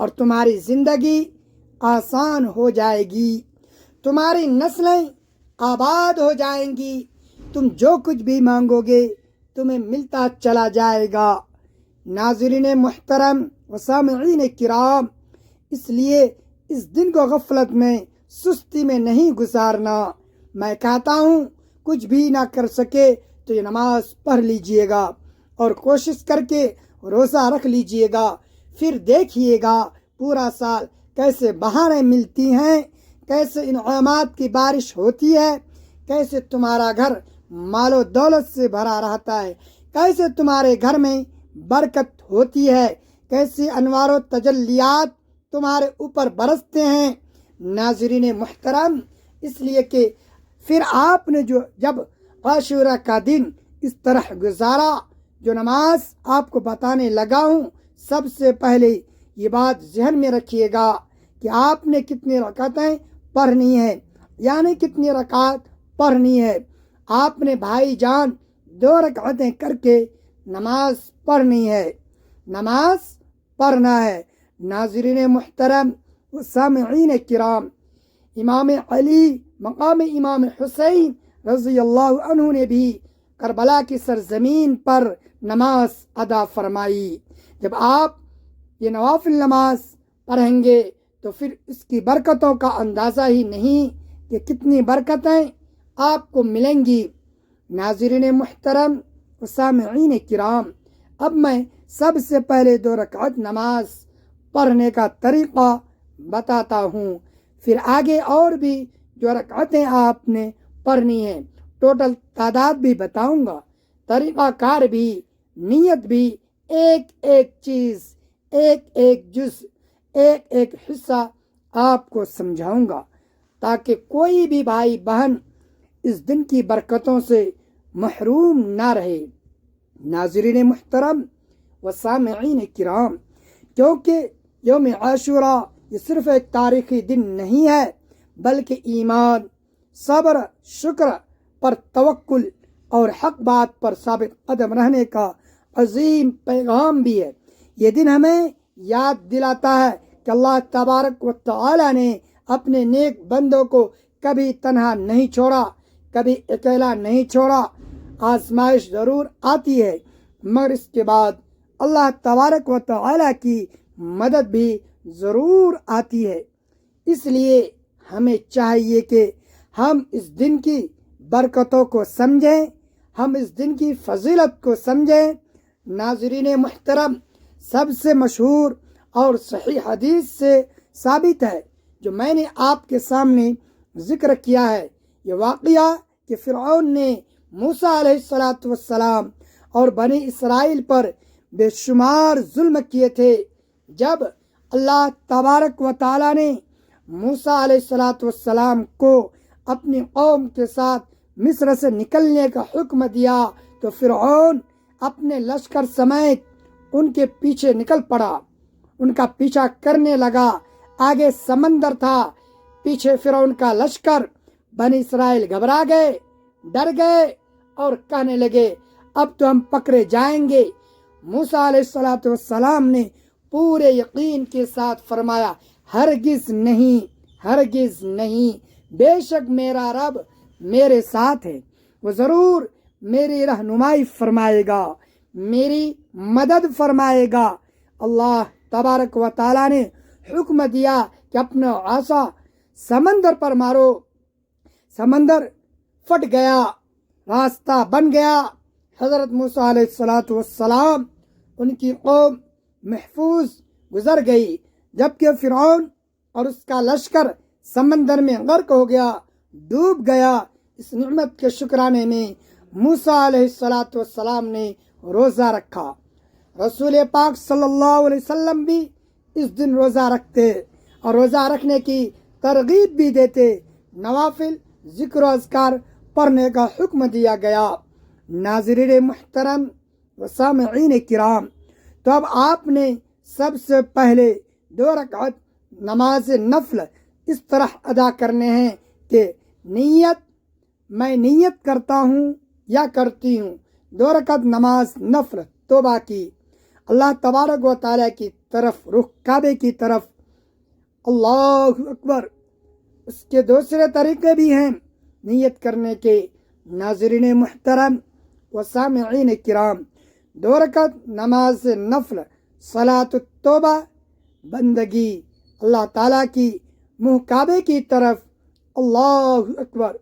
اور تمہاری زندگی آسان ہو جائے گی، تمہاری نسلیں آباد ہو جائیں گی، تم جو کچھ بھی مانگو گے تمہیں ملتا چلا جائے گا۔ ناظرین محترم و سامعین کرام، اس لیے اس دن کو غفلت میں، سستی میں نہیں گزارنا۔ میں کہتا ہوں کچھ بھی نہ کر سکے تو یہ نماز پڑھ لیجئے گا اور کوشش کر کے روزہ رکھ لیجئے گا، پھر دیکھیے گا پورا سال کیسے بہاریں ملتی ہیں، کیسے انعامات کی بارش ہوتی ہے، کیسے تمہارا گھر مال و دولت سے بھرا رہتا ہے، کیسے تمہارے گھر میں برکت ہوتی ہے، کیسے انوار و تجلیات تمہارے اوپر برستے ہیں۔ ناظرین محترم، اس لیے کہ پھر آپ نے جب عاشورہ کا دن اس طرح گزارا، جو نماز آپ کو بتانے لگا ہوں، سب سے پہلے یہ بات ذہن میں رکھیے گا کہ آپ نے کتنی رکعتیں پڑھنی ہے، یعنی کتنی رکعت پڑھنی ہے۔ آپ نے بھائی جان 2 رکعتیں کر کے نماز پڑھنی ہے، نماز پڑھنا ہے۔ ناظرین محترم و سامعین کرام، امام علی مقام امام حسین رضی اللہ عنہ نے بھی کربلا کی سرزمین پر نماز ادا فرمائی۔ جب آپ یہ نوافل نماز پڑھیں گے تو پھر اس کی برکتوں کا اندازہ ہی نہیں کہ کتنی برکتیں آپ کو ملیں گی۔ ناظرین محترم و سامعین کرام، اب میں سب سے پہلے 2 رکعت نماز پڑھنے کا طریقہ بتاتا ہوں، پھر آگے اور بھی جو رکعتیں آپ نے پڑھنی ہیں ٹوٹل تعداد بھی بتاؤں گا، طریقہ کار بھی، نیت بھی، ایک ایک چیز، ایک ایک جز، ایک ایک حصہ آپ کو سمجھاؤں گا تاکہ کوئی بھی بھائی بہن اس دن کی برکتوں سے محروم نہ رہے۔ ناظرین محترم و سامعین کرام، کیونکہ یوم عاشورہ یہ صرف ایک تاریخی دن نہیں ہے بلکہ ایمان، صبر، شکر پر توکل اور حق بات پر ثابت قدم رہنے کا عظیم پیغام بھی ہے۔ یہ دن ہمیں یاد دلاتا ہے کہ اللہ تبارک و تعالی نے اپنے نیک بندوں کو کبھی تنہا نہیں چھوڑا، کبھی اکیلا نہیں چھوڑا۔ آزمائش ضرور آتی ہے مگر اس کے بعد اللہ تبارک و تعالی کی مدد بھی ضرور آتی ہے۔ اس لیے ہمیں چاہیے کہ ہم اس دن کی برکتوں کو سمجھیں، ہم اس دن کی فضیلت کو سمجھیں۔ ناظرین محترم، سب سے مشہور اور صحیح حدیث سے ثابت ہے جو میں نے آپ کے سامنے ذکر کیا ہے، یہ واقعہ کہ فرعون نے موسیٰ علیہ السلام اور بنی اسرائیل پر بے شمار ظلم کیے تھے۔ جب اللہ تبارک و تعالی نے موسیٰ علیہ السلام کو اپنی قوم کے ساتھ مصر سے نکلنے کا حکم دیا تو فرعون اپنے لشکر سمیت ان کے پیچھے نکل پڑا، ان کا پیچھا کرنے لگا۔ آگے سمندر تھا، پیچھے فرعون کا لشکر۔ بنی اسرائیل گھبرا گئے، ڈر گئے اور کہنے لگے اب تو ہم پکڑے جائیں گے۔ موسیٰ علیہ السلام نے پورے یقین کے ساتھ فرمایا ہرگز نہیں، ہرگز نہیں، بے شک میرا رب میرے ساتھ ہے، وہ ضرور میری رہنمائی فرمائے گا، میری مدد فرمائے گا۔ اللہ تبارک و تعالی نے حکم دیا کہ اپنا عصا سمندر پر مارو، سمندر پھٹ گیا، راستہ بن گیا۔ حضرت موسیٰ علیہ السلام ان کی قوم محفوظ گزر گئی، جبکہ فرعون اور اس کا لشکر سمندر میں غرق ہو گیا، ڈوب گیا۔ اس نعمت کے شکرانے میں موسیٰ علیہ السلام نے روزہ رکھا۔ رسول پاک صلی اللہ علیہ وسلم بھی اس دن روزہ رکھتے اور روزہ رکھنے کی ترغیب بھی دیتے۔ نوافل ذکر و اذکار پڑھنے کا حکم دیا گیا۔ ناظرین محترم و سامعین کرام، تو اب آپ نے سب سے پہلے 2 رکعت نماز نفل اس طرح ادا کرنے ہیں کہ میں نیت کرتا ہوں یا کرتی ہوں 2 رکعت نماز نفل توبہ کی، اللہ تبارک و تعالیٰ کی طرف رخ کعبے کی طرف۔ اللہ اکبر۔ اس کے دوسرے طریقے بھی ہیں نیت کرنے کے۔ ناظرین محترم و سامعین کرام، 2 رکعت نماز نفل صلاۃ التوبہ، بندگی اللہ تعالیٰ کی، منہ کعبے کی طرف۔ اللہ اکبر۔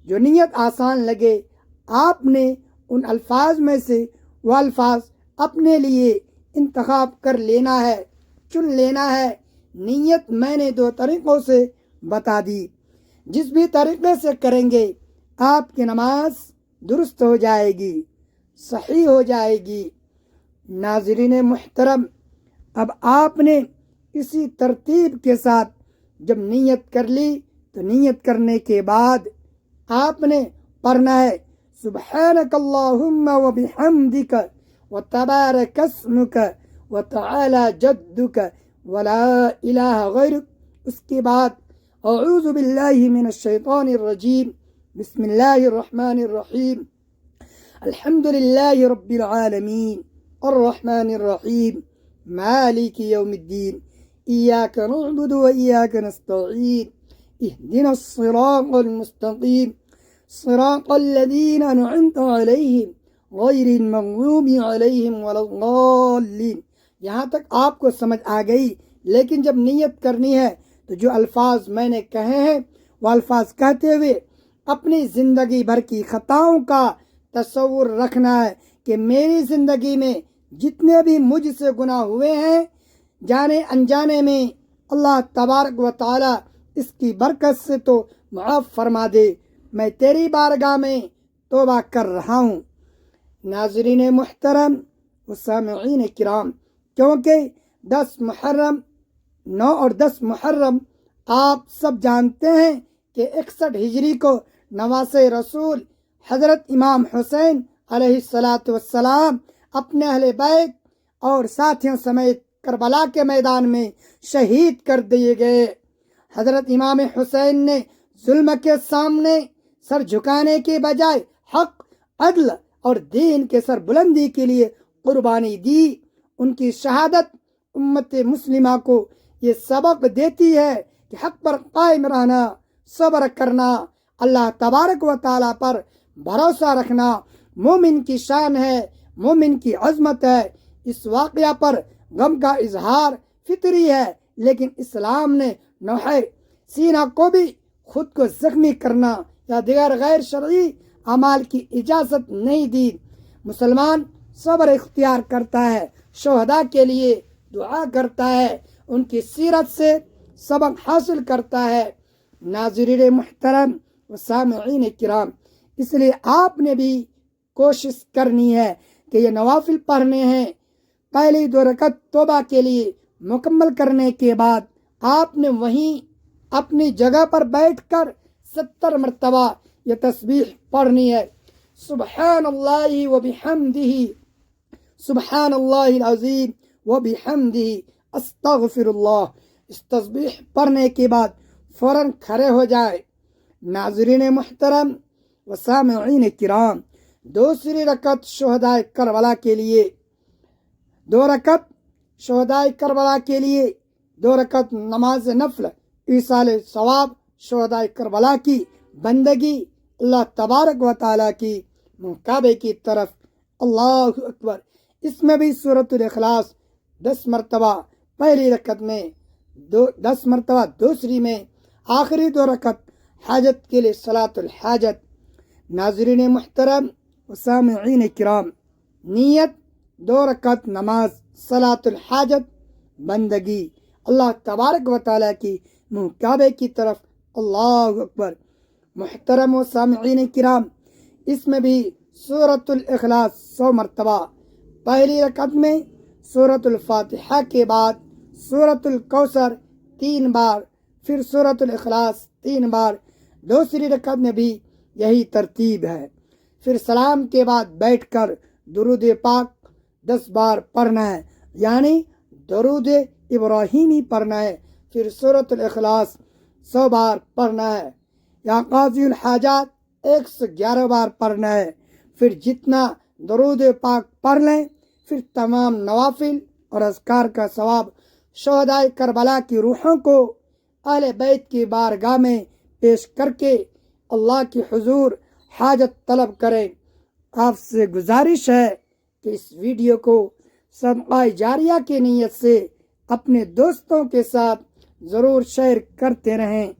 جو نیت آسان لگے آپ نے ان الفاظ میں سے وہ الفاظ اپنے لیے انتخاب کر لینا ہے، چن لینا ہے۔ نیت میں نے 2 طریقوں سے بتا دی، جس بھی طریقے سے کریں گے آپ کی نماز درست ہو جائے گی، صحیح ہو جائے گی۔ ناظرین محترم، اب آپ نے اسی ترتیب کے ساتھ جب نیت کر لی تو نیت کرنے کے بعد آپ نے پڑھنا ہے سبحانک اللہم و بحمدک و تبارک اسمک و تعالی جدک ولا الہ غیرک۔ اس کے بعد اعوذ باللہ من الشیطان الرجیم، بسم اللہ الرحمن الرحیم، الحمد للہ رب العالمین الرحمن الرحیم مالک یوم الدین، ایاک نعبد و ایاک نستعین، اہدنا الصراط المستقیم، صراط الذین انعمت علیہم غیر المغضوب علیہم ولا الضالین۔ یہاں تک آپ کو سمجھ آ گئی، لیکن جب نیت کرنی ہے تو جو الفاظ میں نے کہے ہیں وہ الفاظ کہتے ہوئے اپنی زندگی بھر کی خطاؤں کا تصور رکھنا ہے کہ میری زندگی میں جتنے بھی مجھ سے گناہ ہوئے ہیں جانے انجانے میں، اللہ تبارک و تعالی اس کی برکت سے تو معاف فرما دے، میں تیری بارگاہ میں توبہ کر رہا ہوں۔ ناظرین محترم و سامعین کرام، کیونکہ 10 محرم 9 اور 10 محرم آپ سب جانتے ہیں کہ 61 ہجری کو نواسۂ رسول حضرت امام حسین علیہ السلام اپنے اہل بیت اور ساتھیوں سمیت کربلا کے میدان میں شہید کر دیے گئے۔ حضرت امام حسین نے ظلم کے سامنے سر جھکانے کے بجائے حق، عدل اور دین کے سر بلندی کے لیے قربانی دی۔ ان کی شہادت امت مسلمہ کو یہ سبق دیتی ہے کہ حق پر قائم رہنا، صبر کرنا، اللہ تبارک و تعالیٰ پر بھروسہ رکھنا مومن کی شان ہے، مومن کی عظمت ہے۔ اس واقعہ پر غم کا اظہار فطری ہے، لیکن اسلام نے نوحہ سینہ کو بھی خود کو زخمی کرنا یا دیگر غیر شرعی اعمال کی اجازت نہیں دی۔ مسلمان صبر اختیار کرتا ہے، شہداء کے لیے دعا کرتا ہے، ان کی سیرت سے سبق حاصل کرتا ہے۔ ناظرین محترم و سامعین کرام، اس لیے آپ نے بھی کوشش کرنی ہے کہ یہ نوافل پڑھنے ہیں۔ پہلی 2 رکعت توبہ کے لیے مکمل کرنے کے بعد آپ نے وہیں اپنی جگہ پر بیٹھ کر 70 مرتبہ یہ تسبیح پڑھنی ہے، سبحان اللہ و بحمدہ، سبحان اللہ العظیم و بحمدہ، استغفر اللہ۔ اس تسبیح پڑھنے کے بعد فوراً کھڑے ہو جائے۔ ناظرین محترم و سامعین کرام، دوسری رکعت شہداء کربلا کے لیے، 2 رکعت شہداء کربلا کے لیے، 2 رکعت نماز نفل ایصال ثواب شہداء کربلا کی، بندگی اللہ تبارک و تعالیٰ کی، منہ کعبے کی طرف۔ اللہ اکبر۔ اس میں بھی سورۃ الاخلاص 10 مرتبہ پہلی رکعت میں، 10 مرتبہ دوسری میں، آخری 2 رکعت حاجت کے لیے صلاۃ الحاجت۔ ناظرین محترم و سامعین کرام، نیت 2 رکعت نماز صلاۃ الحاجت، بندگی اللہ تبارک و تعالیٰ کی، منہ کعبے کی طرف۔ اللہ اکبر۔ محترم و سامعین کرام، اس میں بھی سورۃ الاخلاص 100 مرتبہ، پہلی رکعت میں سورۃ الفاتحہ کے بعد سورۃ الکوثر 3 بار، پھر سورۃ الاخلاص 3 بار۔ دوسری رکعت میں بھی یہی ترتیب ہے۔ پھر سلام کے بعد بیٹھ کر درود پاک 10 بار پڑھنا ہے، یعنی درود ابراہیمی پڑھنا ہے۔ پھر سورۃ الاخلاص 100 بار پڑھنا ہے، یا قاضی الحاجات 111 بار پڑھنا ہے۔ پھر جتنا درود پاک پڑھ لیں، پھر تمام نوافل اور اذکار کا ثواب شہدائے کربلا کی روحوں کو اہل بیت کی بارگاہ میں پیش کر کے اللہ کی حضور حاجت طلب کریں۔ آپ سے گزارش ہے کہ اس ویڈیو کو صدقہ جاریہ کی نیت سے اپنے دوستوں کے ساتھ ضرور شیئر کرتے رہیں۔